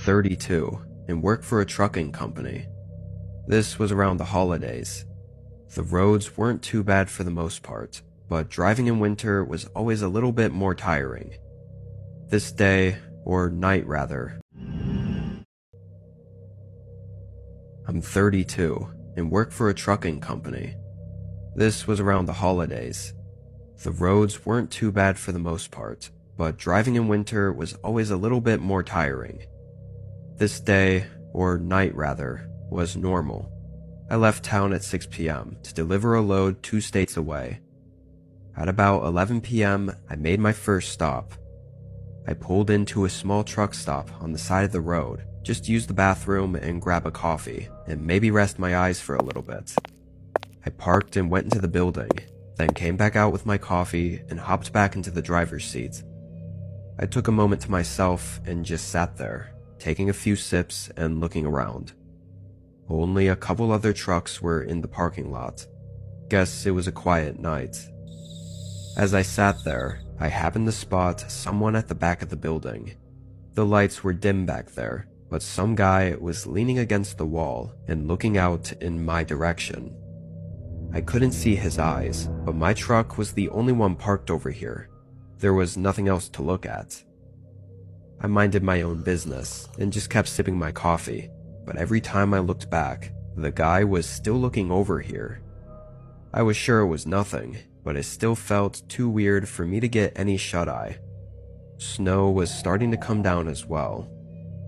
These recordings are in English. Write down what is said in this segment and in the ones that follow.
32 and work for a trucking company. This was around the holidays. The roads weren't too bad for the most part, but driving in winter was always a little bit more tiring. This day, or night rather. I'm 32 and work for a trucking company. This was around the holidays. The roads weren't too bad for the most part, but driving in winter was always a little bit more tiring. This day, or night rather, was normal. I left town at 6 p.m. to deliver a load 2 states away. At about 11 p.m., I made my first stop. I pulled into a small truck stop on the side of the road, just to use the bathroom and grab a coffee, and maybe rest my eyes for a little bit. I parked and went into the building, then came back out with my coffee and hopped back into the driver's seat. I took a moment to myself and just sat there, taking a few sips and looking around. Only a couple other trucks were in the parking lot. Guess it was a quiet night. As I sat there, I happened to spot someone at the back of the building. The lights were dim back there, but some guy was leaning against the wall and looking out in my direction. I couldn't see his eyes, but my truck was the only one parked over here. There was nothing else to look at. I minded my own business and just kept sipping my coffee, but every time I looked back, the guy was still looking over here. I was sure it was nothing, but it still felt too weird for me to get any shut-eye. Snow was starting to come down as well.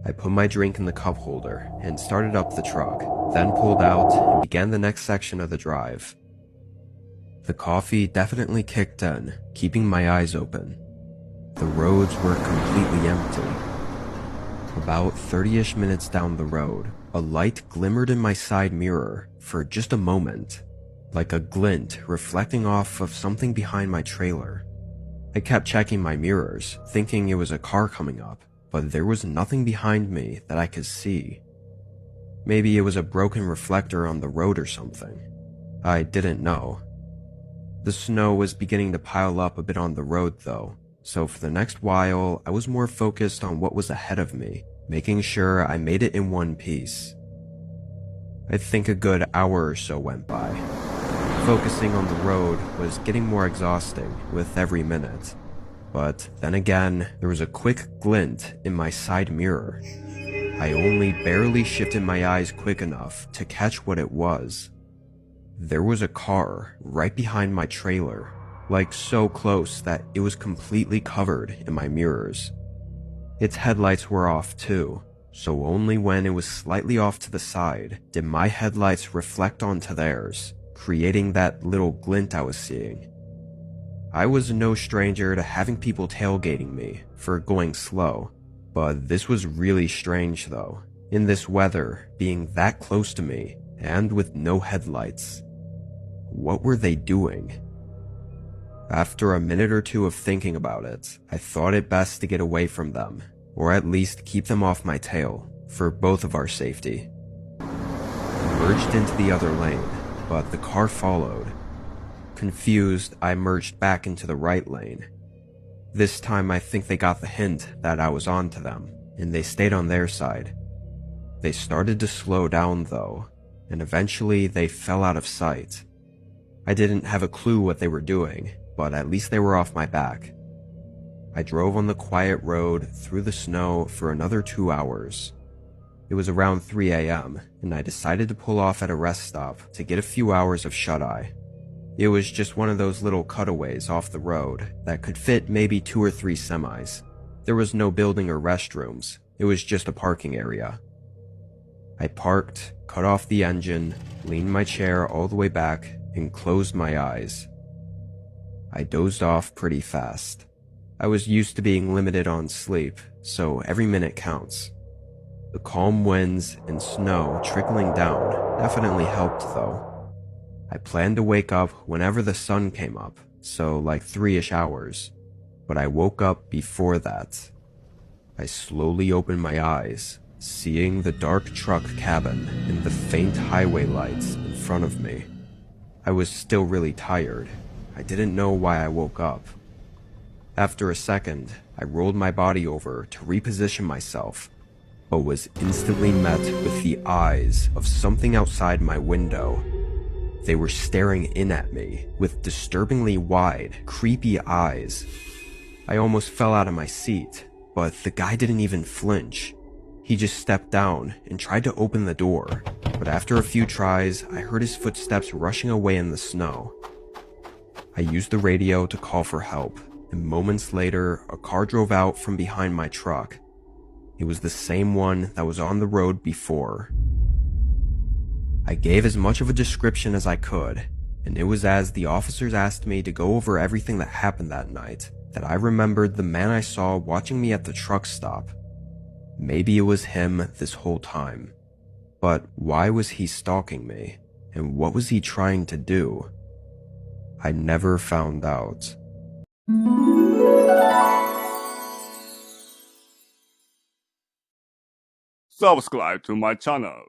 I put my drink in the cup holder and started up the truck, then pulled out and began the next section of the drive. The coffee definitely kicked in, keeping my eyes open. The roads were completely empty. About 30-ish minutes down the road, a light glimmered in my side mirror for just a moment, like a glint reflecting off of something behind my trailer. I kept checking my mirrors, thinking it was a car coming up, but there was nothing behind me that I could see. Maybe it was a broken reflector on the road or something. I didn't know. The snow was beginning to pile up a bit on the road though, so for the next while I was more focused on what was ahead of me, making sure I made it in one piece. I think a good hour or so went by. Focusing on the road was getting more exhausting with every minute. But then again, there was a quick glint in my side mirror. I only barely shifted my eyes quick enough to catch what it was. There was a car right behind my trailer, like so close that it was completely covered in my mirrors. Its headlights were off too, so only when it was slightly off to the side did my headlights reflect onto theirs, creating that little glint I was seeing. I was no stranger to having people tailgating me for going slow, but this was really strange though, in this weather being that close to me and with no headlights. What were they doing? After a minute or two of thinking about it, I thought it best to get away from them, or at least keep them off my tail, for both of our safety. I merged into the other lane, but the car followed. Confused, I merged back into the right lane. This time I think they got the hint that I was on to them, and they stayed on their side. They started to slow down though, and eventually they fell out of sight. I didn't have a clue what they were doing, but at least they were off my back. I drove on the quiet road through the snow for another 2 hours. It was around 3 a.m., and I decided to pull off at a rest stop to get a few hours of shut-eye. It was just one of those little cutaways off the road that could fit maybe 2 or 3 semis. There was no building or restrooms, it was just a parking area. I parked, cut off the engine, leaned my chair all the way back, and closed my eyes. I dozed off pretty fast. I was used to being limited on sleep, so every minute counts. The calm winds and snow trickling down definitely helped though. I planned to wake up whenever the sun came up, so like 3-ish hours, but I woke up before that. I slowly opened my eyes, seeing the dark truck cabin and the faint highway lights in front of me. I was still really tired. I didn't know why I woke up. After a second, I rolled my body over to reposition myself. but was instantly met with the eyes of something outside my window. They were staring in at me with disturbingly wide, creepy eyes. I almost fell out of my seat, but the guy didn't even flinch. He just stepped down and tried to open the door, but after a few tries, I heard his footsteps rushing away in the snow. I used the radio to call for help, and moments later, a car drove out from behind my truck. It was the same one that was on the road before. I gave as much of a description as I could, and it was as the officers asked me to go over everything that happened that night that I remembered the man I saw watching me at the truck stop. Maybe it was him this whole time. But why was he stalking me? And what was he trying to do? I never found out. Subscribe to my channel.